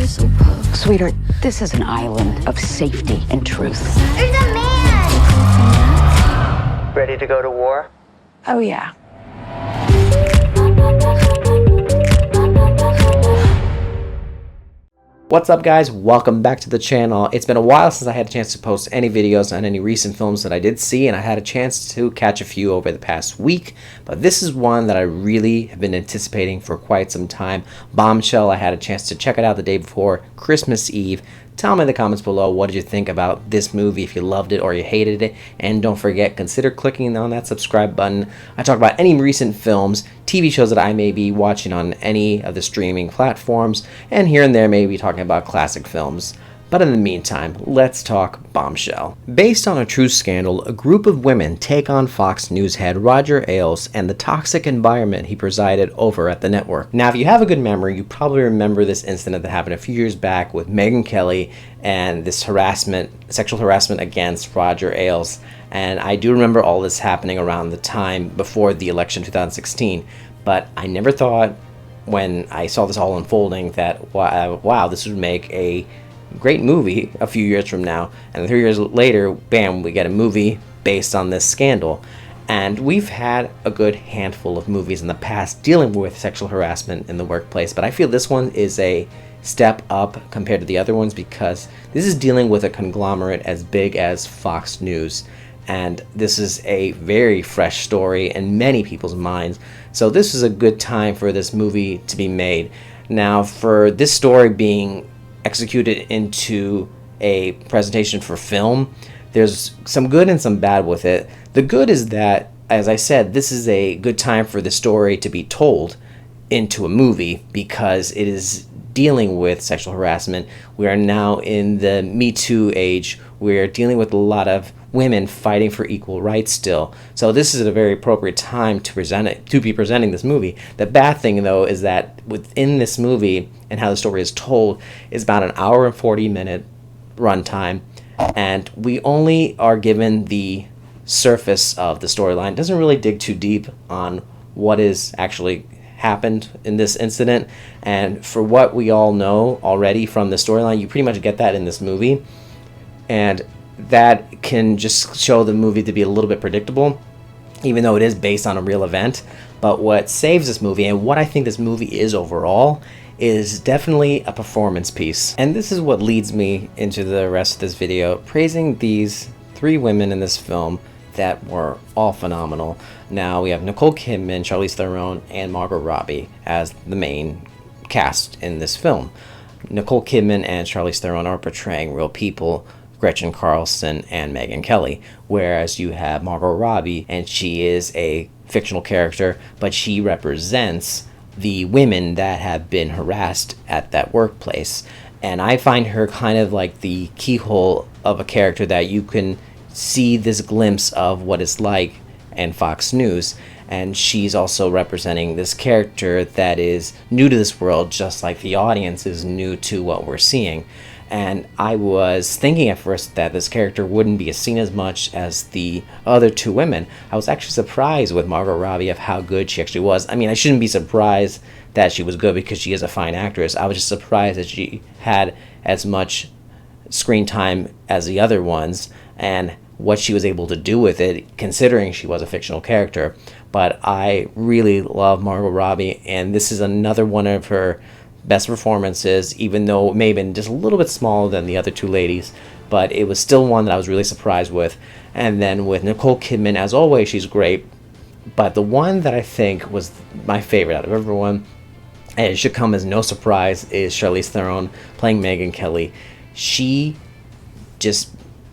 Sweetheart, this is an island of safety and truth. There's a man! Ready to go to war? Oh, yeah. What's up, guys? Welcome back to the channel. It's been a while since I had a chance to post any videos on any recent films that I did see, and I had a chance to catch a few over the past week, but this is one that I really have been anticipating for quite some time. Bombshell. I had a chance to check it out the day before Christmas Eve. Tell me in the comments below, what did you think about this movie, if you loved it or you hated it, and don't forget, consider clicking on that subscribe button. I talk about any recent films, TV shows that I may be watching on any of the streaming platforms, and here and there maybe talking about classic films. But in the meantime, let's talk Bombshell. Based on a true scandal, a group of women take on Fox News head Roger Ailes and the toxic environment he presided over at the network. Now, if you have a good memory, you probably remember this incident that happened a few years back with Megyn Kelly and this sexual harassment against Roger Ailes. And I do remember all this happening around the time before the election 2016, but I never thought when I saw this all unfolding that, wow, this would make a great movie a few years from now, and 3 years later, bam, we get a movie based on this scandal. And we've had a good handful of movies in the past dealing with sexual harassment in the workplace, but I feel this one is a step up compared to the other ones because this is dealing with a conglomerate as big as Fox News, and this is a very fresh story in many people's minds. So this is a good time for this movie to be made. Now, for this story being executed into a presentation for film, there's some good and some bad with it. The good is that, as I said, this is a good time for the story to be told into a movie because it is dealing with sexual harassment. We are now in the Me Too age. We're dealing with a lot of women fighting for equal rights still. So this is a very appropriate time to be presenting this movie. The bad thing, though, is that within this movie and how the story is told is about an hour and 40-minute runtime, and we only are given the surface of the storyline. It doesn't really dig too deep on what is actually happened in this incident, and for what we all know already from the storyline, you pretty much get that in this movie, and that can just show the movie to be a little bit predictable, even though it is based on a real event. But what saves this movie, and what I think this movie is overall, is definitely a performance piece. And this is what leads me into the rest of this video, praising these three women in this film that were all phenomenal. Now we have Nicole Kidman, Charlize Theron, and Margot Robbie as the main cast in this film. Nicole Kidman and Charlize Theron are portraying real people, Gretchen Carlson and Megyn Kelly, whereas you have Margot Robbie, and she is a fictional character, but she represents the women that have been harassed at that workplace. And I find her kind of like the keyhole of a character that you can see this glimpse of what it's like in Fox News. And she's also representing this character that is new to this world, just like the audience is new to what we're seeing. And I was thinking at first that this character wouldn't be seen as much as the other two women. I was actually surprised with Margot Robbie of how good she actually was. I mean, I shouldn't be surprised that she was good because she is a fine actress. I was just surprised that she had as much screen time as the other ones and what she was able to do with it, considering she was a fictional character. But I really love Margot Robbie, and this is another one of her best performances, even though it may have been just a little bit smaller than the other two ladies, but it was still one that I was really surprised with. And then with Nicole Kidman, as always, she's great, but the one that I think was my favorite out of everyone, and it should come as no surprise, is Charlize Theron playing Megyn Kelly.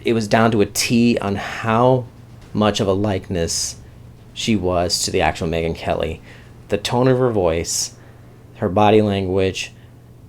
It was down to a T on how much of a likeness she was to the actual Megyn Kelly. The tone of her voice, her body language,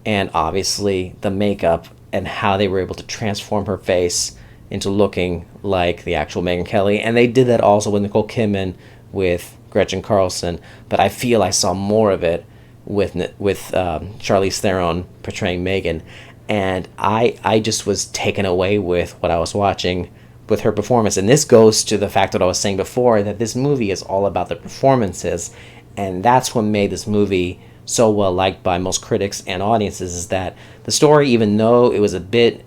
and obviously the makeup and how they were able to transform her face into looking like the actual Megyn Kelly. And they did that also with Nicole Kidman, with Gretchen Carlson, but I feel I saw more of it with Charlize Theron portraying Megyn. And I just was taken away with what I was watching with her performance. And this goes to the fact that I was saying before, that this movie is all about the performances, and that's what made this movie so well liked by most critics and audiences is that the story, even though it was a bit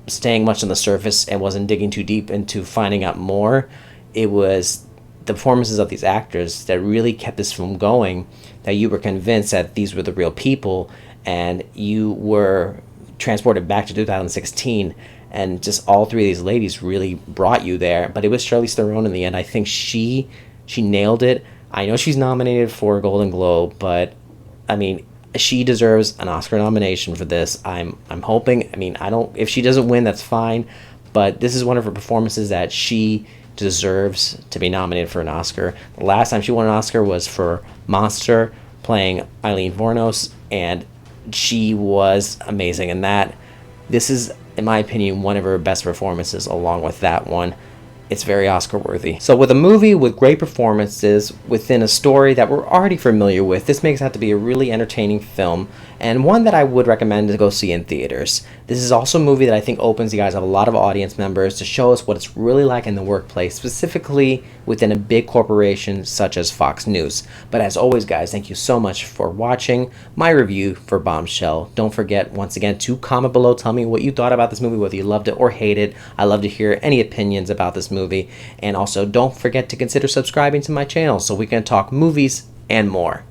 staying much on the surface and wasn't digging too deep into finding out more, it was the performances of these actors that really kept this film going, that you were convinced that these were the real people, and you were transported back to 2016, and just all three of these ladies really brought you there. But it was Charlize Theron in the end. I think she nailed it. I know she's nominated for a Golden Globe, but I mean, she deserves an Oscar nomination for this. I'm hoping. I mean, if she doesn't win, that's fine, but this is one of her performances that she deserves to be nominated for an Oscar. The last time she won an Oscar was for Monster, playing Eileen Vornos, and she was amazing in that. This is, in my opinion, one of her best performances along with that one. It's very Oscar worthy. So with a movie with great performances within a story that we're already familiar with, this makes it out to be a really entertaining film, and one that I would recommend to go see in theaters. This is also a movie that I think opens you guys up a lot of audience members to show us what it's really like in the workplace, specifically within a big corporation such as Fox News. But as always, guys, thank you so much for watching my review for Bombshell. Don't forget, once again, to comment below, tell me what you thought about this movie, whether you loved it or hated. I love to hear any opinions about this movie. And also, don't forget to consider subscribing to my channel so we can talk movies and more.